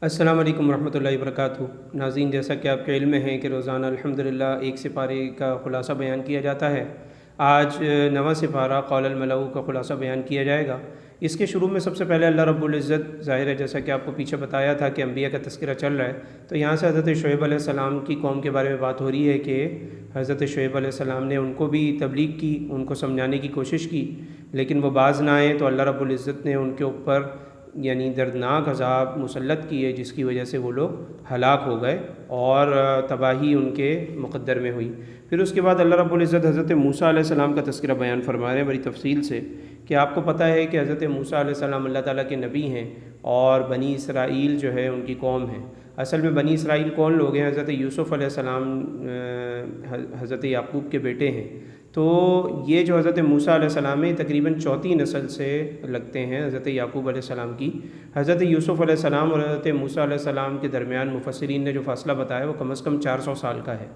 السلام علیکم ورحمۃ اللہ وبرکاتہ۔ ناظرین، جیسا کہ آپ کے علم میں ہے کہ روزانہ الحمدللہ ایک سپارے کا خلاصہ بیان کیا جاتا ہے۔ آج نواں سپارہ قول الملأ کا خلاصہ بیان کیا جائے گا۔ اس کے شروع میں سب سے پہلے اللہ رب العزت، ظاہر ہے جیسا کہ آپ کو پیچھے بتایا تھا کہ انبیاء کا تذکرہ چل رہا ہے، تو یہاں سے حضرت شعیب علیہ السلام کی قوم کے بارے میں بات ہو رہی ہے کہ حضرت شعیب علیہ السلام نے ان کو بھی تبلیغ کی، ان کو سمجھانے کی کوشش کی، لیکن وہ باز نہ آئے، تو اللہ رب العزت نے ان کے اوپر دردناک عذاب مسلط کیے، جس کی وجہ سے وہ لوگ ہلاک ہو گئے اور تباہی ان کے مقدر میں ہوئی۔ پھر اس کے بعد اللہ رب العزت حضرت موسیٰ علیہ السلام کا تذکرہ بیان فرما رہے ہیں بڑی تفصیل سے، کہ آپ کو پتہ ہے کہ حضرت موسیٰ علیہ السلام اللہ تعالیٰ کے نبی ہیں اور بنی اسرائیل جو ہے ان کی قوم ہے۔ اصل میں بنی اسرائیل کون لوگ ہیں؟ حضرت یوسف علیہ السلام حضرت یعقوب کے بیٹے ہیں۔ تو یہ جو حضرت موسیٰ علیہ السلام ہے تقریباً چوتھی نسل سے لگتے ہیں حضرت یعقوب علیہ السلام کی۔ حضرت یوسف علیہ السلام اور حضرت موسیٰ علیہ السلام کے درمیان مفسرین نے جو فاصلہ بتایا وہ کم از کم 400 سال کا ہے۔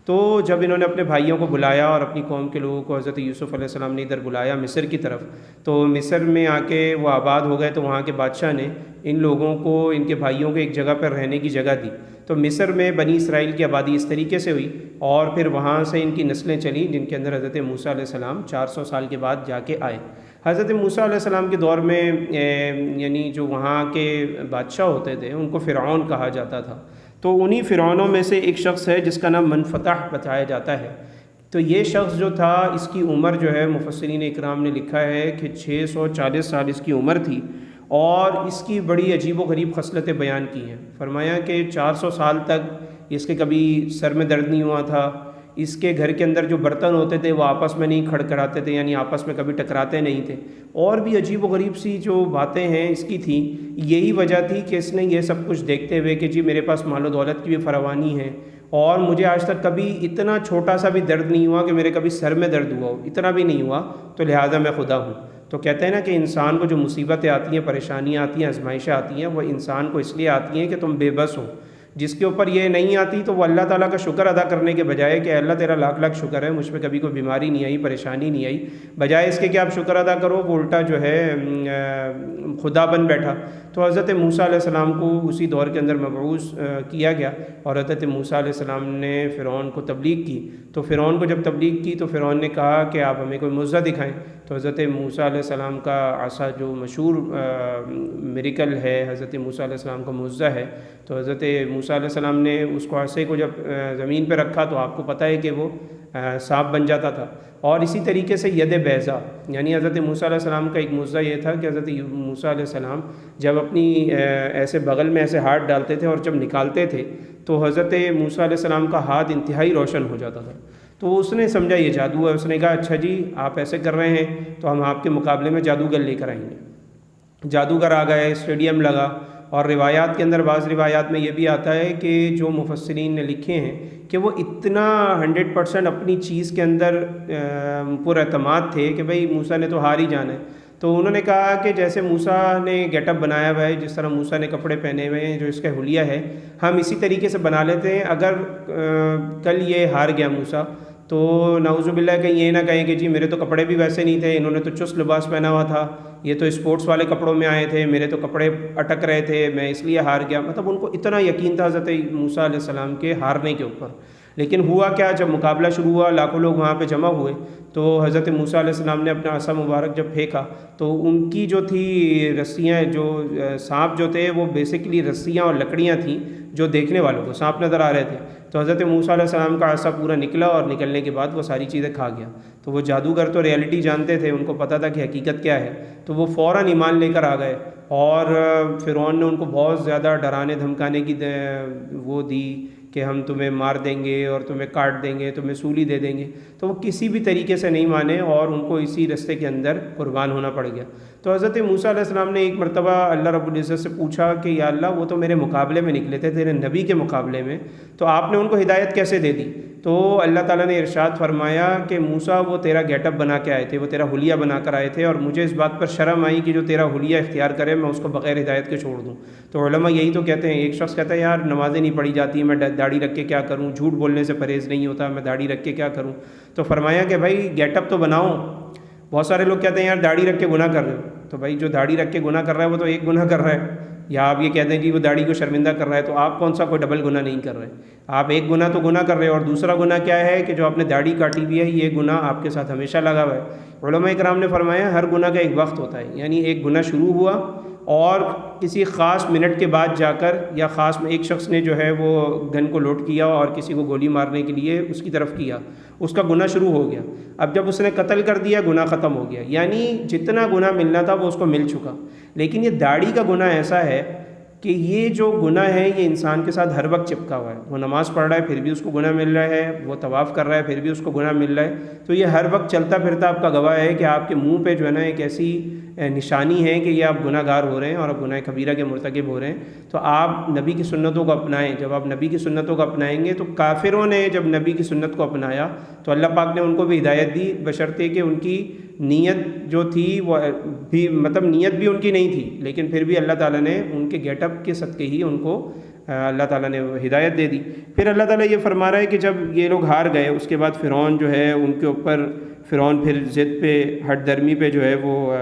تو جب انہوں نے اپنے بھائیوں کو بلایا اور اپنی قوم کے لوگوں کو حضرت یوسف علیہ السلام نے ادھر بلایا مصر کی طرف، تو مصر میں آ کے وہ آباد ہو گئے، تو وہاں کے بادشاہ نے ان لوگوں کو، ان کے بھائیوں کو ایک جگہ پر رہنے کی جگہ دی۔ تو مصر میں بنی اسرائیل کی آبادی اس طریقے سے ہوئی اور پھر وہاں سے ان کی نسلیں چلیں، جن کے اندر حضرت موسیٰ علیہ السلام 400 سال کے بعد جا کے آئے۔ حضرت موسیٰ علیہ السلام کے دور میں جو وہاں کے بادشاہ ہوتے تھے ان کو فرعون کہا جاتا تھا۔ تو انہی فرعونوں میں سے ایک شخص ہے جس کا نام منفتح بتایا جاتا ہے۔ تو یہ شخص جو تھا، اس کی عمر جو ہے مفسرین اکرام نے لکھا ہے کہ 640 سال اس کی عمر تھی، اور اس کی بڑی عجیب و غریب خصلتیں بیان کی ہیں۔ فرمایا کہ 400 سال تک اس کے کبھی سر میں درد نہیں ہوا تھا، اس کے گھر کے اندر جو برتن ہوتے تھے وہ آپس میں نہیں کھڑکھڑاتے تھے، یعنی آپس میں کبھی ٹکراتے نہیں تھے، اور بھی عجیب و غریب سی جو باتیں ہیں اس کی تھیں۔ یہی وجہ تھی کہ اس نے یہ سب کچھ دیکھتے ہوئے کہ جی میرے پاس مال و دولت کی بھی فراوانی ہے، اور مجھے آج تک کبھی اتنا چھوٹا سا بھی درد نہیں ہوا کہ میرے کبھی سر میں درد ہوا ہو، اتنا بھی نہیں ہوا، تو لہٰذا میں خدا ہوں۔ تو کہتے ہیں نا کہ انسان کو جو مصیبتیں آتی ہیں، پریشانیاں آتی ہیں، آزمائشیں آتی ہیں، وہ انسان کو اس لیے آتی ہیں کہ تم بے بس ہو۔ جس کے اوپر یہ نہیں آتی تو وہ اللہ تعالیٰ کا شکر ادا کرنے کے بجائے کہ اللہ تیرا لاکھ لاکھ شکر ہے، مجھ پہ کبھی کوئی بیماری نہیں آئی، پریشانی نہیں آئی، بجائے اس کے کہ آپ شکر ادا کرو، وہ الٹا جو ہے خدا بن بیٹھا۔ تو حضرت موسیٰ علیہ السلام کو اسی دور کے اندر مبعوث کیا گیا، اور حضرت موسیٰ علیہ السلام نے فرعون کو تبلیغ کی۔ تو فرعون کو جب تبلیغ کی تو فرعون نے کہا کہ آپ ہمیں کوئی معجزہ دکھائیں۔ تو حضرت موسیٰ علیہ السلام کا عصا جو مشہور میریکل ہے، حضرت موسیٰ علیہ السلام کا معجزہ ہے، تو حضرت موسیٰ علیہ السلام نے اس کو عصے کو جب زمین پہ رکھا تو آپ کو پتہ ہے کہ وہ سانپ بن جاتا تھا۔ اور اسی طریقے سے ید بیضا، یعنی حضرت موسیٰ علیہ السلام کا ایک معجزہ یہ تھا کہ حضرت موسیٰ علیہ السلام جب اپنی ایسے بغل میں ایسے ہاتھ ڈالتے تھے اور جب نکالتے تھے تو حضرت موسیٰ علیہ السلام کا ہاتھ انتہائی روشن ہو جاتا تھا۔ تو اس نے سمجھا یہ جادو ہے، اس نے کہا اچھا جی آپ ایسے کر رہے ہیں تو ہم آپ کے مقابلے میں جادوگر لے کر آئیں گے۔ جادوگر آ گئے، اسٹیڈیم لگا، اور روایات کے اندر، بعض روایات میں یہ بھی آتا ہے کہ جو مفسرین نے لکھے ہیں کہ وہ اتنا 100% اپنی چیز کے اندر پر اعتماد تھے کہ بھئی موسیٰ نے تو ہار ہی جانا ہے۔ تو انہوں نے کہا کہ جیسے موسیٰ نے گیٹ اپ بنایا ہوا ہے، جس طرح موسیٰ نے کپڑے پہنے ہوئے ہیں، جو اس کا حلیہ ہے، ہم اسی طریقے سے بنا لیتے ہیں۔ اگر کل یہ ہار گیا موسیٰ تو نعوذ باللہ کہیں یہ نہ کہیں کہ جی میرے تو کپڑے بھی ویسے نہیں تھے، انہوں نے تو چست لباس پہنا ہوا تھا، یہ تو اسپورٹس والے کپڑوں میں آئے تھے، میرے تو کپڑے اٹک رہے تھے، میں اس لیے ہار گیا۔ مطلب ان کو اتنا یقین تھا حضرت موسیٰ علیہ السلام کے ہارنے کے اوپر۔ لیکن ہوا کیا، جب مقابلہ شروع ہوا، لاکھوں لوگ وہاں پہ جمع ہوئے، تو حضرت موسیٰ علیہ السلام نے اپنا عصا مبارک جب پھینکا تو ان کی جو تھی رسیاں، جو سانپ جو تھے وہ بیسیکلی رسیاں اور لکڑیاں تھیں جو دیکھنے والوں کو سانپ نظر آ رہے تھے۔ تو حضرت موسیٰ علیہ السلام کا عصا پورا نکلا، اور نکلنے کے بعد وہ ساری چیزیں کھا گیا۔ تو وہ جادوگر تو ریئلٹی جانتے تھے، ان کو پتہ تھا کہ حقیقت کیا ہے، تو وہ فوراً ایمان لے کر آ گئے، اور فرعون نے ان کو بہت زیادہ ڈرانے دھمکانے کی وہ دی کہ ہم تمہیں مار دیں گے اور تمہیں کاٹ دیں گے، تمہیں سولی دے دیں گے۔ تو وہ کسی بھی طریقے سے نہیں مانے، اور ان کو اسی رستے کے اندر قربان ہونا پڑ گیا۔ تو حضرت موسیٰ علیہ السلام نے ایک مرتبہ اللہ رب العزت سے پوچھا کہ یا اللہ وہ تو میرے مقابلے میں نکلے تھے، تیرے نبی کے مقابلے میں، تو آپ نے ان کو ہدایت کیسے دے دی؟ تو اللہ تعالیٰ نے ارشاد فرمایا کہ موسیٰ وہ تیرا گیٹ اپ بنا کے آئے تھے، وہ تیرا حلیہ بنا کر آئے تھے، اور مجھے اس بات پر شرم آئی کہ جو تیرا حلیہ اختیار کرے میں اس کو بغیر ہدایت کے چھوڑ دوں۔ تو علماء یہی تو کہتے ہیں، ایک شخص کہتا ہے یار نمازیں نہیں پڑھی جاتی، میں داڑھی رکھ کے کیا کروں، جھوٹ بولنے سے پرہیز نہیں ہوتا، میں داڑھی رکھ کے کیا کروں؟ تو فرمایا کہ بھائی گیٹ اپ تو بناؤ۔ بہت سارے لوگ کہتے ہیں یار داڑھی رکھ کے گناہ کر رہے ہو، تو بھائی جو داڑھی رکھ کے گناہ کر رہا ہے وہ تو ایک گناہ کر رہا ہے، یا آپ یہ کہتے ہیں کہ وہ داڑھی کو شرمندہ کر رہا ہے، تو آپ کون سا کوئی ڈبل گناہ نہیں کر رہے؟ آپ ایک گناہ تو گناہ کر رہے ہیں، اور دوسرا گناہ کیا ہے کہ جو آپ نے داڑھی کاٹی ہوئی ہے یہ گناہ آپ کے ساتھ ہمیشہ لگا ہوا ہے۔ علماء کرام نے فرمایا ہر گناہ کا ایک وقت ہوتا ہے، یعنی ایک گناہ شروع ہوا اور کسی خاص منٹ کے بعد جا کر، یا خاص میں ایک شخص نے جو ہے وہ گن کو لوڈ کیا اور کسی کو گولی مارنے کے لیے اس کی طرف کیا، اس کا گناہ شروع ہو گیا۔ اب جب اس نے قتل کر دیا گناہ ختم ہو گیا، یعنی جتنا گناہ ملنا تھا وہ اس کو مل چکا۔ لیکن یہ داڑھی کا گناہ ایسا ہے کہ یہ جو گناہ ہے یہ انسان کے ساتھ ہر وقت چپکا ہوا ہے، وہ نماز پڑھ رہا ہے پھر بھی اس کو گناہ مل رہا ہے، وہ طواف کر رہا ہے پھر بھی اس کو گناہ مل رہا ہے، تو یہ ہر وقت چلتا پھرتا آپ کا گواہ ہے کہ آپ کے منہ پہ جو ہے نا ایک ایسی نشانی ہے کہ یہ آپ گناہ گار ہو رہے ہیں اور آپ گناہ کبیرہ کے مرتکب ہو رہے ہیں۔ تو آپ نبی کی سنتوں کو اپنائیں۔ جب آپ نبی کی سنتوں کو اپنائیں گے، تو کافروں نے جب نبی کی سنت کو اپنایا تو اللہ پاک نے ان کو بھی ہدایت دی، بشرطے کہ ان کی نیت جو تھی وہ بھی نیت بھی ان کی نہیں تھی، لیکن پھر بھی اللہ تعالیٰ نے ان کے گیٹ اپ کے صدقے ہی ان کو اللہ تعالیٰ نے ہدایت دے دی۔ پھر اللہ تعالیٰ یہ فرما رہا ہے کہ جب یہ لوگ ہار گئے، اس کے بعد فرعون جو ہے ان کے اوپر، فرعون پھر ضد پہ، ہٹ درمی پہ جو ہے وہ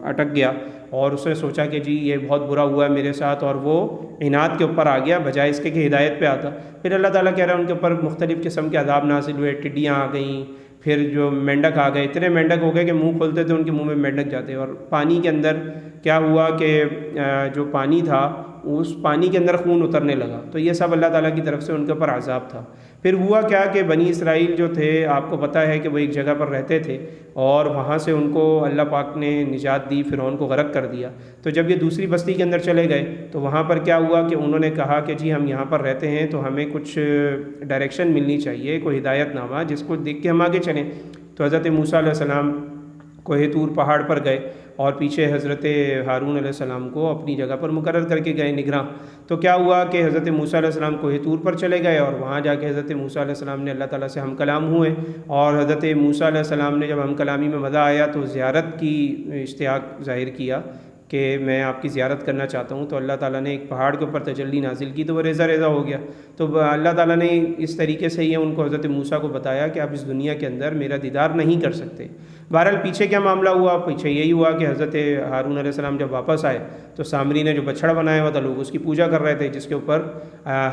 اٹک گیا، اور اس نے سوچا کہ جی یہ بہت برا ہوا ہے میرے ساتھ، اور وہ عناد کے اوپر آ گیا بجائے اس کے کہ ہدایت پہ آتا۔ پھر اللہ تعالیٰ کہہ رہا ہے ان کے اوپر مختلف قسم کے عذاب نازل ہوئے، ٹڈیاں آ گئیں، پھر جو مینڈک آ گئے، اتنے مینڈک ہو گئے کہ منہ کھولتے تھے ان کے منہ میں مینڈک جاتے، اور پانی کے اندر کیا ہوا کہ جو پانی تھا اس پانی کے اندر خون اترنے لگا۔ تو یہ سب اللہ تعالیٰ کی طرف سے ان کے اوپر عذاب تھا۔ پھر ہوا کیا کہ بنی اسرائیل جو تھے، آپ کو پتہ ہے کہ وہ ایک جگہ پر رہتے تھے، اور وہاں سے ان کو اللہ پاک نے نجات دی، فرعون کو غرق کر دیا۔ تو جب یہ دوسری بستی کے اندر چلے گئے تو وہاں پر کیا ہوا کہ انہوں نے کہا کہ جی ہم یہاں پر رہتے ہیں تو ہمیں کچھ ڈائریکشن ملنی چاہیے، کوئی ہدایت نامہ جس کو دیکھ کے ہم آگے چلیں۔ تو حضرت موسیٰ علیہ السلام کوہ طور پہاڑ پر گئے، اور پیچھے حضرت ہارون علیہ السلام کو اپنی جگہ پر مقرر کر کے گئے نگراں۔ تو کیا ہوا کہ حضرت موسیٰ علیہ السلام کوہ طور پر چلے گئے، اور وہاں جا کے حضرت موسیٰ علیہ السلام نے اللہ تعالیٰ سے ہم کلام ہوئے، اور حضرت موسیٰ علیہ السلام نے جب ہم کلامی میں مزہ آیا تو زیارت کی اشتیاق ظاہر کیا کہ میں آپ کی زیارت کرنا چاہتا ہوں۔ تو اللہ تعالیٰ نے ایک پہاڑ کے اوپر تجلی نازل کی تو وہ ریزہ ریزہ ہو گیا۔ تو اللہ تعالیٰ نے اس طریقے سے یہ ان کو حضرت موسیٰ کو بتایا کہ آپ اس دنیا کے اندر میرا دیدار نہیں کر سکتے۔ بہرحال پیچھے کیا معاملہ ہوا؟ پیچھے یہی ہوا کہ حضرت ہارون علیہ السلام جب واپس آئے تو سامری نے جو بچھڑا بنایا ہوا تھا لوگ اس کی پوجا کر رہے تھے، جس کے اوپر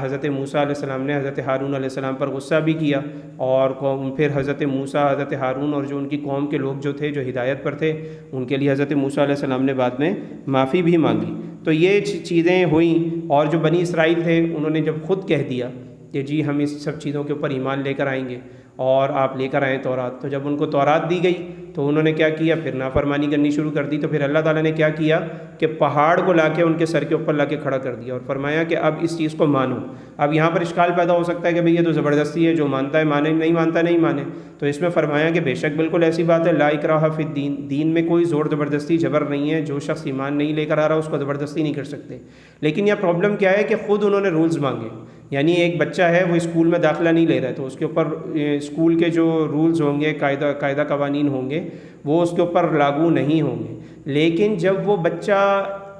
حضرت موسیٰ علیہ السلام نے حضرت ہارون علیہ السلام پر غصہ بھی کیا، اور پھر حضرت موسیٰ، حضرت ہارون اور جو ان کی قوم کے لوگ جو تھے جو ہدایت پر تھے ان کے لیے حضرت موسیٰ علیہ السلام نے بعد میں معافی بھی مانگی۔ تو یہ چیزیں ہوئیں، اور جو بنی اسرائیل تھے انہوں نے جب خود کہہ دیا کہ جی ہم اس سب چیزوں کے اوپر ایمان لے کر آئیں گے اور آپ لے کر آئیں تورات، تو جب ان کو تورات دی گئی تو انہوں نے کیا کیا؟ پھر نافرمانی کرنی شروع کر دی۔ تو پھر اللہ تعالیٰ نے کیا کیا کہ پہاڑ کو لا کے ان کے سر کے اوپر لا کے کھڑا کر دیا، اور فرمایا کہ اب اس چیز کو مانو۔ اب یہاں پر اشکال پیدا ہو سکتا ہے کہ بھئی یہ تو زبردستی ہے، جو مانتا ہے مانے، نہیں مانتا نہیں مانے۔ تو اس میں فرمایا کہ بے شک بالکل ایسی بات ہے، لا اکراہ فی الدین، دین میں کوئی زور زبردستی جبر نہیں ہے، جو شخص ایمان نہیں لے کر آ رہا اس کو زبردستی نہیں کر سکتے۔ لیکن یہ پرابلم کیا ہے کہ خود انہوں نے رولز مانگے، یعنی ایک بچہ ہے وہ اسکول میں داخلہ نہیں لے رہا ہے تو اس کے اوپر اسکول کے جو رولز ہوں گے، قاعدہ قوانین ہوں گے وہ اس کے اوپر لاگو نہیں ہوں گے۔ لیکن جب وہ بچہ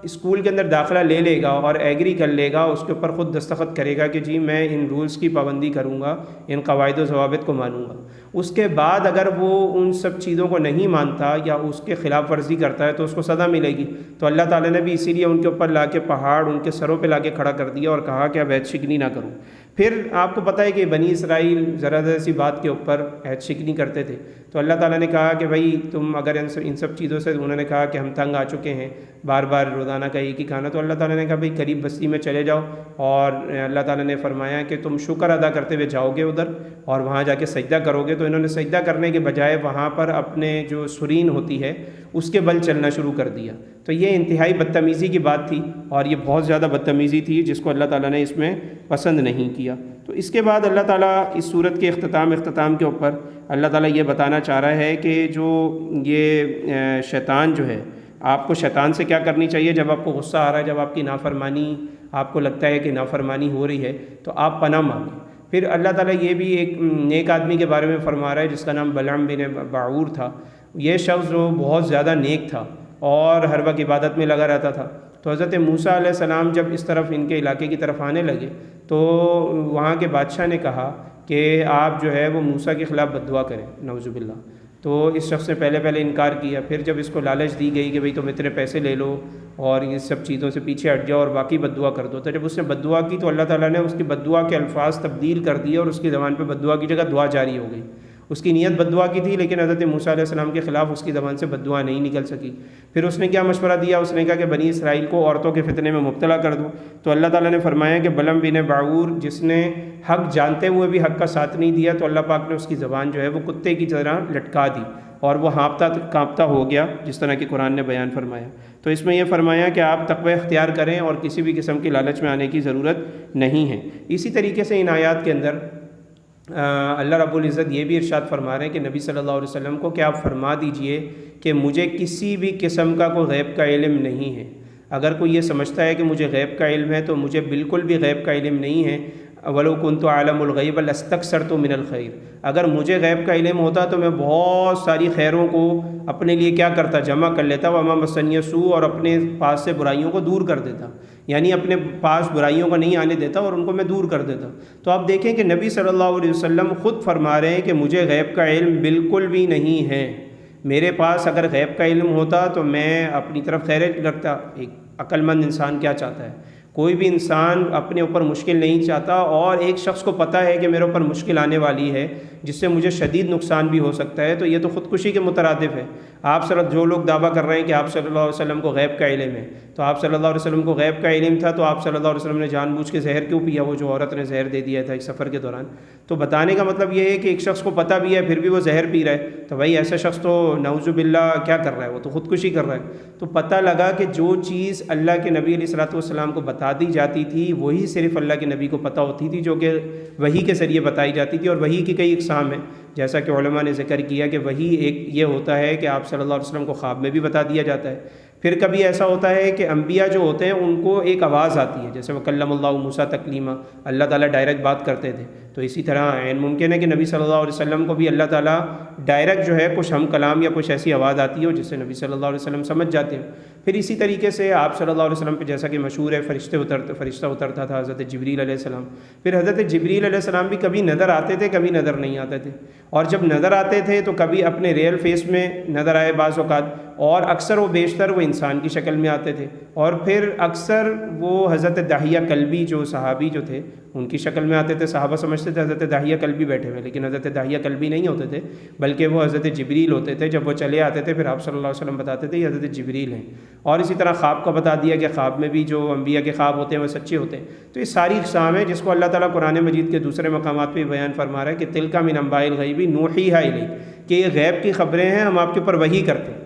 اسکول کے اندر داخلہ لے لے گا اور ایگری کر لے گا، اس کے اوپر خود دستخط کرے گا کہ جی میں ان رولز کی پابندی کروں گا، ان قواعد و ضوابط کو مانوں گا، اس کے بعد اگر وہ ان سب چیزوں کو نہیں مانتا یا اس کے خلاف ورزی کرتا ہے تو اس کو سزا ملے گی۔ تو اللہ تعالیٰ نے بھی اسی لیے ان کے اوپر لا کے پہاڑ ان کے سروں پہ لا کے کھڑا کر دیا اور کہا کہ اب عہد شکنی نہ کرو۔ پھر آپ کو پتہ ہے کہ بنی اسرائیل ذرا ذرا سی بات کے اوپر عہد شکنی کرتے تھے، تو اللہ تعالیٰ نے کہا کہ بھائی تم اگر ان سب چیزوں سے، انہوں نے کہا کہ ہم تنگ آ چکے ہیں بار بار روزانہ کا ایک ہی کھانا، تو اللہ تعالیٰ نے کہا بھئی قریب بستی میں چلے جاؤ، اور اللہ تعالیٰ نے فرمایا کہ تم شکر ادا کرتے ہوئے جاؤ گے ادھر اور وہاں جا کے سجدہ کرو گے۔ تو انہوں نے سجدہ کرنے کے بجائے وہاں پر اپنے جو سرین ہوتی ہے اس کے بل چلنا شروع کر دیا۔ تو یہ انتہائی بدتمیزی کی بات تھی، اور یہ بہت زیادہ بدتمیزی تھی جس کو اللہ تعالیٰ نے اس میں پسند نہیں کیا۔ تو اس کے بعد اللہ تعالیٰ اس صورت کے اختتام کے اوپر اللہ تعالیٰ یہ بتانا چاہ رہا ہے کہ جو یہ شیطان جو ہے، آپ کو شیطان سے کیا کرنی چاہیے جب آپ کو غصہ آ رہا ہے، جب آپ کی نافرمانی، آپ کو لگتا ہے کہ نافرمانی ہو رہی ہے تو آپ پناہ مانگیں۔ پھر اللہ تعالیٰ یہ بھی ایک نیک آدمی کے بارے میں فرما رہا ہے جس کا نام بلعام بن باعور تھا۔ یہ شخص جو بہت زیادہ نیک تھا اور ہر وقت عبادت میں لگا رہتا تھا، تو حضرت موسیٰ علیہ السلام جب اس طرف ان کے علاقے کی طرف آنے لگے تو وہاں کے بادشاہ نے کہا کہ آپ جو ہے وہ موسیٰ کے خلاف بد دعا کریں، نعوذ باللہ۔ تو اس شخص نے پہلے انکار کیا، پھر جب اس کو لالچ دی گئی کہ بھئی تم اتنے پیسے لے لو اور یہ سب چیزوں سے پیچھے ہٹ جاؤ اور باقی بد دعا کر دو، تو جب اس نے بد دعا کی تو اللہ تعالیٰ نے اس کی بد دعا کے الفاظ تبدیل کر دیے اور اس کی زبان پہ بد دعا کی جگہ دعا جاری ہو گئی۔ اس کی نیت بد دعا کی تھی، لیکن حضرت موسیٰ علیہ السلام کے خلاف اس کی زبان سے بد دعا نہیں نکل سکی۔ پھر اس نے کیا مشورہ دیا؟ اس نے کہا کہ بنی اسرائیل کو عورتوں کے فتنے میں مبتلا کر دو، تو اللہ تعالیٰ نے فرمایا کہ بلم بن باعور جس نے حق جانتے ہوئے بھی حق کا ساتھ نہیں دیا، تو اللہ پاک نے اس کی زبان جو ہے وہ کتے کی طرح لٹکا دی اور وہ کانپتا ہو گیا، جس طرح کہ قرآن نے بیان فرمایا۔ تو اس میں یہ فرمایا کہ آپ تقوی اختیار کریں اور کسی بھی قسم کی لالچ میں آنے کی ضرورت نہیں ہے۔ اسی طریقے سے ان آیات کے اندر اللہ رب العزت یہ بھی ارشاد فرما رہے ہیں کہ نبی صلی اللہ علیہ وسلم کو کہ آپ فرما دیجئے کہ مجھے کسی بھی قسم کا کوئی غیب کا علم نہیں ہے۔ اگر کوئی یہ سمجھتا ہے کہ مجھے غیب کا علم ہے تو مجھے بالکل بھی غیب کا علم نہیں ہے۔ وَلَوْ كُنْتُ أَعْلَمُ الْغَيْبَ لَاسْتَكْثَرْتُ مِنَ الْخَيْرِ، اگر مجھے غیب کا علم ہوتا تو میں بہت ساری خیروں کو اپنے لیے کیا کرتا؟ جمع کر لیتا۔ وَمَا مَسَّنِيَ السُّوءُ، اور اپنے پاس سے برائیوں کو دور کر دیتا، یعنی اپنے پاس برائیوں کو نہیں آنے دیتا اور ان کو میں دور کر دیتا۔ تو آپ دیکھیں کہ نبی صلی اللہ علیہ وسلم خود فرما رہے ہیں کہ مجھے غیب کا علم بالکل بھی نہیں ہے۔ میرے پاس اگر غیب کا علم ہوتا تو میں اپنی طرف خیریں رکھتا۔ ایک عقل مند انسان کیا چاہتا ہے؟ کوئی بھی انسان اپنے اوپر مشکل نہیں چاہتا، اور ایک شخص کو پتہ ہے کہ میرے اوپر مشکل آنے والی ہے جس سے مجھے شدید نقصان بھی ہو سکتا ہے، تو یہ تو خودکشی کے مترادف ہے۔ آپ جو لوگ دعویٰ کر رہے ہیں کہ آپ صلی اللہ علیہ وسلم کو غیب کا علم ہے، تو آپ صلی اللہ علیہ وسلم کو غیب کا علم تھا تو آپ صلی اللہ علیہ وسلم نے جان بوجھ کے زہر کیوں پیا؟ وہ جو عورت نے زہر دے دیا تھا ایک سفر کے دوران۔ تو بتانے کا مطلب یہ ہے کہ ایک شخص کو پتہ بھی ہے پھر بھی وہ زہر پی رہا ہے، تو بھائی ایسا شخص تو نعوذ باللہ کیا کر رہا ہے؟ وہ تو خودکشی کر رہا ہے۔ تو پتہ لگا کہ جو چیز اللہ کے نبی علیہ الصلوۃ والسلام کو بتا دی جاتی تھی وہی صرف اللہ کے نبی کو پتہ ہوتی تھی، جو کہ وحی کے ذریعے بتائی جاتی تھی، اور وحی کی کئی اقسام ہیں، جیسا کہ علماء نے ذکر کیا کہ وحی ایک یہ ہوتا ہے کہ آپ صلی اللہ علیہ وسلم کو خواب میں بھی بتا دیا جاتا ہے۔ پھر کبھی ایسا ہوتا ہے کہ انبیاء جو ہوتے ہیں ان کو ایک آواز آتی ہے، جیسے وَكَلَّمَ اللَّهُ مُوسَىٰ تَكْلِيمًا، اللہ تعالیٰ ڈائریکٹ بات کرتے تھے۔ تو اسی طرح عین ممکن ہے کہ نبی صلی اللہ علیہ وسلم کو بھی اللہ تعالیٰ ڈائریکٹ جو ہے کچھ ہم کلام یا کچھ ایسی آواز آتی ہو جس سے نبی صلی اللہ علیہ وسلم سمجھ جاتے ہیں۔ پھر اسی طریقے سے آپ صلی اللہ علیہ وسلم پہ جیسا کہ مشہور ہے فرشتہ اترتا تھا، حضرت جبریل علیہ السلام۔ پھر حضرت جبریل علیہ السلام بھی کبھی نظر آتے تھے کبھی نظر نہیں آتے تھے، اور جب نظر آتے تھے تو کبھی اپنے ریئل فیس میں نظر آئے بعض اوقات، اور اکثر و بیشتر وہ انسان کی شکل میں آتے تھے، اور پھر اکثر وہ حضرت داہیہ کلبی جو صحابی جو تھے ان کی شکل میں آتے تھے۔ صحابہ سمجھتے تھے حضرت داہیہ کلبی بیٹھے ہوئے، لیکن حضرت داہیہ کلبی نہیں ہوتے تھے بلکہ وہ حضرت جبریل ہوتے تھے۔ جب وہ چلے آتے تھے پھر آپ صلی اللہ علیہ وسلم بتاتے تھے یہ حضرت جبریل ہیں۔ اور اسی طرح خواب کا بتا دیا کہ خواب میں بھی جو انبیاء کے خواب ہوتے ہیں وہ سچے ہوتے ہیں۔ تو یہ ساری اقسام ہے جس کو اللہ تعالیٰ قرآن مجید کے دوسرے مقامات پہ بیان فرما رہا ہے کہ تلک من انباء الغیب نوحیھا الیک، کہ یہ غیب کی خبریں ہیں، ہم آپ کے اوپر وحی کرتے ہیں،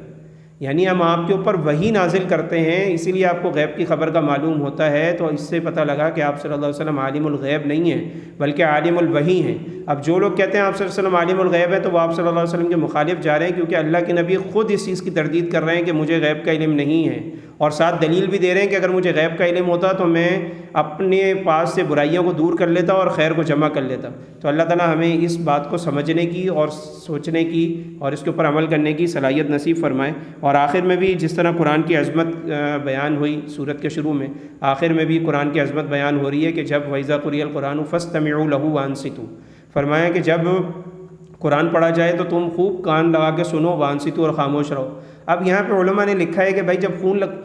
یعنی ہم آپ کے اوپر وحی نازل کرتے ہیں، اسی لیے آپ کو غیب کی خبر کا معلوم ہوتا ہے۔ تو اس سے پتہ لگا کہ آپ صلی اللہ علیہ وسلم عالم الغیب نہیں ہیں بلکہ عالم الوحی ہیں۔ اب جو لوگ کہتے ہیں آپ صلی اللہ علیہ وسلم عالم الغیب ہے تو وہ آپ صلی اللہ علیہ وسلم کے مخالف جا رہے ہیں، کیونکہ اللہ کے نبی خود اس چیز کی تردید کر رہے ہیں کہ مجھے غیب کا علم نہیں ہے، اور ساتھ دلیل بھی دے رہے ہیں کہ اگر مجھے غیب کا علم ہوتا تو میں اپنے پاس سے برائیوں کو دور کر لیتا اور خیر کو جمع کر لیتا۔ تو اللہ تعالیٰ ہمیں اس بات کو سمجھنے کی اور سوچنے کی اور اس کے اوپر عمل کرنے کی صلاحیت نصیب فرمائے۔ اور آخر میں بھی جس طرح قرآن کی عظمت بیان ہوئی سورت کے شروع میں، آخر میں بھی قرآن کی عظمت بیان ہو رہی ہے کہ جب وَإِذَا قُرِئَ الْقُرْآنُ فَاسْتَمِعُوا لَهُ وَأَنصِتُوا، فرمایا کہ جب قرآن پڑھا جائے تو تم خوب کان لگا کے سنو، وانصتوا، اور خاموش رہو۔ اب یہاں پہ علماء نے لکھا ہے کہ بھائی جب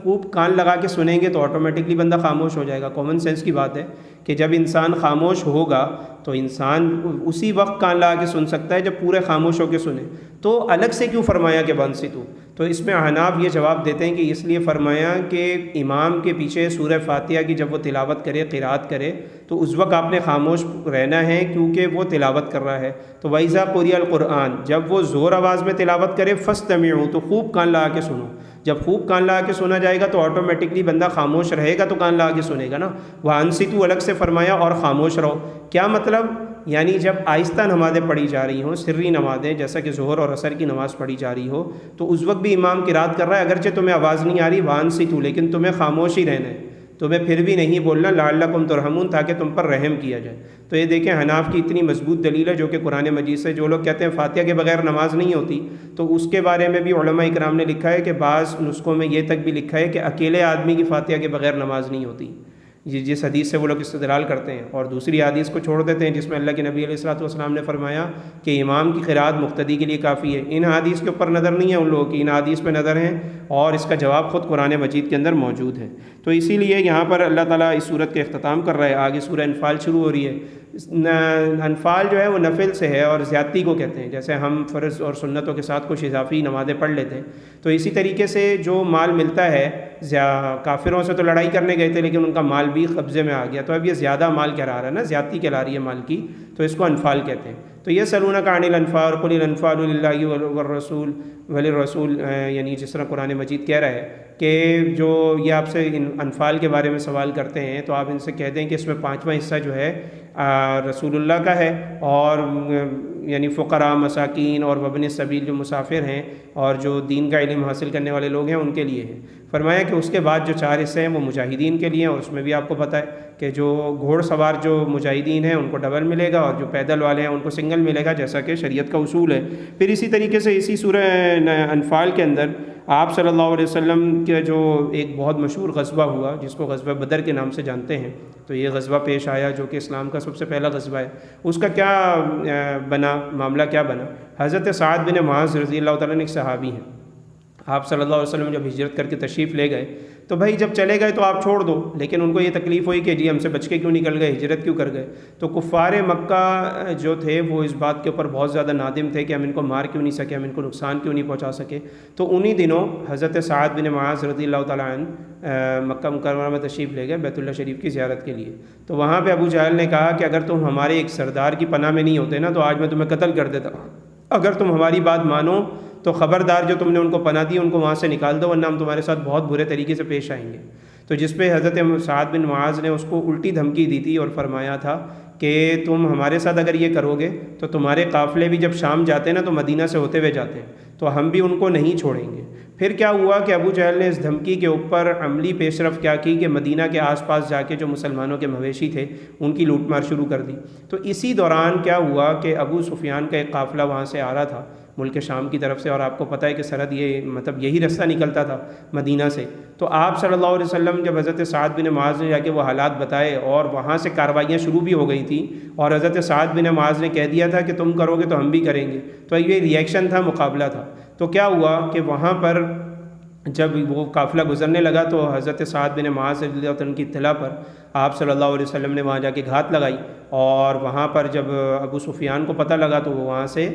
خوب کان لگا کے سنیں گے تو آٹومیٹکلی بندہ خاموش ہو جائے گا۔ کامن سینس کی بات ہے کہ جب انسان خاموش ہوگا تو انسان اسی وقت کان لگا کے سن سکتا ہے جب پورے خاموش ہو کے سنے۔ تو الگ سے کیوں فرمایا کہ وانصتوا؟ تو اس میں احناف یہ جواب دیتے ہیں کہ اس لیے فرمایا کہ امام کے پیچھے سورہ فاتحہ کی جب وہ تلاوت کرے، قرات کرے، تو اس وقت آپ نے خاموش رہنا ہے کیونکہ وہ تلاوت کر رہا ہے۔ تو وَإِذَا قُرِئَ الْقُرْآنُ، جب وہ زور آواز میں تلاوت کرے، فَاسْتَمِعُوا، تو خوب کان لگا کے سنو۔ جب خوب کان لگا کے سنا جائے گا تو آٹومیٹکلی بندہ خاموش رہے گا تو کان لگا کے سنے گا نا۔ وَأَنصِتُوا الگ سے فرمایا اور خاموش رہو۔ کیا مطلب؟ یعنی جب آہستہ نمازیں پڑھی جا رہی ہوں، سری نمازیں جیسا کہ ظہر اور عصر کی نماز پڑھی جا رہی ہو، تو اس وقت بھی امام قرات کر رہا ہے، اگرچہ تمہیں آواز نہیں آ رہی، وَأَنصِتُوا، لیکن تمہیں خاموش ہی رہنا ہے، تمہیں پھر بھی نہیں بولنا، لعلکم ترحمون، تاکہ تم پر رحم کیا جائے۔ تو یہ دیکھیں حناف کی اتنی مضبوط دلیل ہے جو کہ قرآن مجید سے، جو لوگ کہتے ہیں فاتحہ کے بغیر نماز نہیں ہوتی، تو اس کے بارے میں بھی علماء اکرام نے لکھا ہے کہ بعض نسخوں میں یہ تک بھی لکھا ہے کہ اکیلے آدمی کی فاتحہ کے بغیر نماز نہیں ہوتی، جس حدیث سے وہ لوگ استدلال کرتے ہیں، اور دوسری حدیث کو چھوڑ دیتے ہیں جس میں اللہ کے نبی علیہ الصلوۃ والسلام نے فرمایا کہ امام کی قرات مقتدی کے لیے کافی ہے۔ ان حدیث کے اوپر نظر نہیں ہے ان لوگوں کی، ان حدیث پہ نظر ہے، اور اس کا جواب خود قرآن مجید کے اندر موجود ہے۔ تو اسی لیے یہاں پر اللہ تعالیٰ اس صورت کا اختتام کر رہا ہے، آگے سورہ انفال شروع ہو رہی ہے۔ انفال جو ہے وہ نفل سے ہے اور زیادتی کو کہتے ہیں، جیسے ہم فرض اور سنتوں کے ساتھ کچھ اضافی نمازیں پڑھ لیتے ہیں، تو اسی طریقے سے جو مال ملتا ہے، کافروں سے تو لڑائی کرنے گئے تھے لیکن ان کا مال بھی قبضے میں آ گیا، تو اب یہ زیادہ مال کہلا رہا ہے نا، زیادتی کہلا رہی ہے مال کی، تو اس کو انفال کہتے ہیں۔ تو یہ سلونک عن الانفال قل الانفال للہ والرسول وللرسول، یعنی جس طرح قرآن مجید کہہ رہا ہے کہ جو یہ آپ سے انفال کے بارے میں سوال کرتے ہیں تو آپ ان سے کہہ دیں کہ اس میں 5واں حصہ جو ہے رسول اللہ کا ہے، اور یعنی فقراء، مساکین اور وابن السبیل جو مسافر ہیں اور جو دین کا علم حاصل کرنے والے لوگ ہیں ان کے لیے ہے۔ فرمایا کہ اس کے بعد جو 4 حصے ہیں وہ مجاہدین کے لیے ہیں، اور اس میں بھی آپ کو پتہ ہے کہ جو گھوڑ سوار جو مجاہدین ہیں ان کو ڈبل ملے گا، اور جو پیدل والے ہیں ان کو سنگل ملے گا، جیسا کہ شریعت کا اصول ہے۔ پھر اسی طریقے سے اسی سورہ انفال کے اندر آپ صلی اللہ علیہ وسلم کے جو ایک بہت مشہور غزوہ ہوا جس کو غزوہ بدر کے نام سے جانتے ہیں، تو یہ غزوہ پیش آیا جو کہ اسلام کا سب سے پہلا غزوہ ہے۔ اس کا کیا بنا، معاملہ کیا بنا؟ حضرت سعد بن معاذ رضی اللہ تعالیٰ نے ایک صحابی ہیں، آپ صلی اللہ علیہ وسلم جب ہجرت کر کے تشریف لے گئے تو بھائی جب چلے گئے تو آپ چھوڑ دو، لیکن ان کو یہ تکلیف ہوئی کہ جی ہم سے بچ کے کیوں نکل گئے، ہجرت کیوں کر گئے؟ تو کفار مکہ جو تھے وہ اس بات کے اوپر بہت زیادہ نادم تھے کہ ہم ان کو مار کیوں نہیں سکے، ہم ان کو نقصان کیوں نہیں پہنچا سکے۔ تو انہی دنوں حضرت سعد بن معاذ رضی اللہ تعالیٰ عنہ مکہ مکرمہ میں تشریف لے گئے بیت اللہ شریف کی زیارت کے لیے۔ تو وہاں پہ ابو جہل نے کہا کہ اگر تم ہمارے ایک سردار کی پناہ میں نہیں ہوتے نا تو آج میں تمہیں قتل کر دیتا، اگر تم ہماری بات مانو تو خبردار جو تم نے ان کو پناہ دی ان کو وہاں سے نکال دو، ورنہ ہم تمہارے ساتھ بہت برے طریقے سے پیش آئیں گے۔ تو جس پہ حضرت سعد بن معاذ نے اس کو الٹی دھمکی دی تھی اور فرمایا تھا کہ تم ہمارے ساتھ اگر یہ کرو گے تو تمہارے قافلے بھی جب شام جاتے ہیں نا تو مدینہ سے ہوتے ہوئے جاتے ہیں، تو ہم بھی ان کو نہیں چھوڑیں گے۔ پھر کیا ہوا کہ ابو جہل نے اس دھمکی کے اوپر عملی پیش رفت کیا کی کہ مدینہ کے آس پاس جا کے جو مسلمانوں کے مویشی تھے ان کی لوٹ مار شروع کر دی۔ تو اسی دوران کیا ہوا کہ ابو سفیان کا ایک قافلہ وہاں سے آ رہا تھا ملک شام کی طرف سے، اور آپ کو پتہ ہے کہ سرحد یہ مطلب یہی رستہ نکلتا تھا مدینہ سے۔ تو آپ صلی اللہ علیہ وسلم جب حضرت سعد بن معاذ نے جا کے وہ حالات بتائے اور وہاں سے کاروائیاں شروع بھی ہو گئی تھیں، اور حضرت سعد بن معاذ نے کہہ دیا تھا کہ تم کرو گے تو ہم بھی کریں گے، تو یہ ریئیکشن تھا، مقابلہ تھا۔ تو کیا ہوا کہ وہاں پر جب وہ قافلہ گزرنے لگا تو حضرت سعد بن معاذ رضی اللہ عنہ کی اطلاع پر آپ صلی اللہ علیہ وسلم نے وہاں جا کے گھات لگائی، اور وہاں پر جب ابو سفیان کو پتہ لگا تو وہ وہاں سے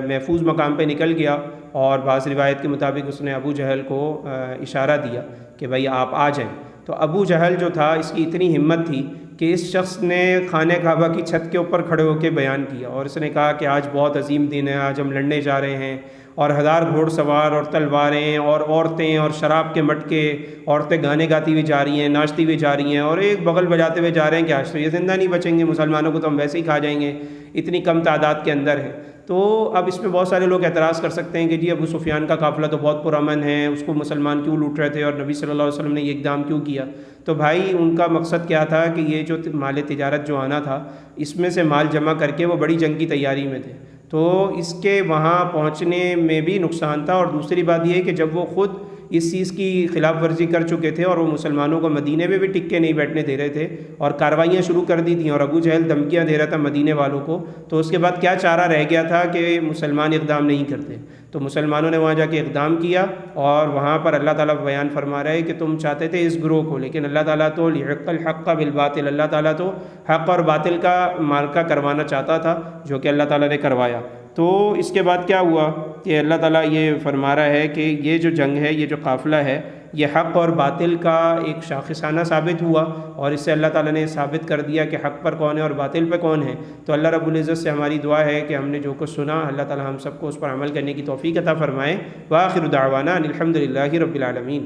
محفوظ مقام پہ نکل گیا، اور بعض روایت کے مطابق اس نے ابو جہل کو اشارہ دیا کہ بھائی آپ آ جائیں۔ تو ابو جہل جو تھا اس کی اتنی ہمت تھی کہ اس شخص نے خانہ کعبہ کی چھت کے اوپر کھڑے ہو کے بیان کیا، اور اس نے کہا کہ آج بہت عظیم دن ہے، آج ہم لڑنے جا رہے ہیں، اور 1000 گھوڑ سوار اور تلواریں اور عورتیں اور شراب کے مٹکے، عورتیں گانے گاتی ہوئی جا رہی ہیں، ناچتی ہوئی جا رہی ہیں، اور ایک بغل بجاتے ہوئے جا رہے ہیں کہ آج تو یہ زندہ نہیں بچیں گے، مسلمانوں کو تو ہم ویسے ہی کھا جائیں گے، اتنی کم تعداد کے اندر ہے۔ تو اب اس میں بہت سارے لوگ اعتراض کر سکتے ہیں کہ جی ابو سفیان کا قافلہ تو بہت پرامن ہے، اس کو مسلمان کیوں لوٹ رہے تھے اور نبی صلی اللہ علیہ وسلم نے یہ اقدام کیوں کیا؟ تو بھائی ان کا مقصد کیا تھا کہ یہ جو مال تجارت جو آنا تھا اس میں سے مال جمع کر کے وہ بڑی جنگ کی تیاری میں تھے، تو اس کے وہاں پہنچنے میں بھی نقصان تھا، اور دوسری بات یہ ہے کہ جب وہ خود اس چیز کی خلاف ورزی کر چکے تھے اور وہ مسلمانوں کو مدینے میں بھی ٹک کے نہیں بیٹھنے دے رہے تھے اور کاروائیاں شروع کر دی تھیں، اور ابو جہل دھمکیاں دے رہا تھا مدینے والوں کو، تو اس کے بعد کیا چارہ رہ گیا تھا کہ مسلمان اقدام نہیں کرتے؟ تو مسلمانوں نے وہاں جا کے اقدام کیا، اور وہاں پر اللہ تعالیٰ بیان فرما رہا ہے کہ تم چاہتے تھے اس گروہ کو، لیکن اللہ تعالیٰ تو لیحق الحق بالباطل، اللہ تعالیٰ تو حق اور باطل کا معرکہ کروانا چاہتا تھا جو کہ اللہ تعالیٰ نے کروایا۔ تو اس کے بعد کیا ہوا کہ اللہ تعالیٰ یہ فرما رہا ہے کہ یہ جو جنگ ہے، یہ جو قافلہ ہے، یہ حق اور باطل کا ایک شاخصانہ ثابت ہوا، اور اس سے اللہ تعالیٰ نے ثابت کر دیا کہ حق پر کون ہے اور باطل پہ کون ہے۔ تو اللہ رب العزت سے ہماری دعا ہے کہ ہم نے جو کچھ سنا اللہ تعالیٰ ہم سب کو اس پر عمل کرنے کی توفیق عطا فرمائے۔ وآخر دعوانا ان الحمد للہ رب العالمین۔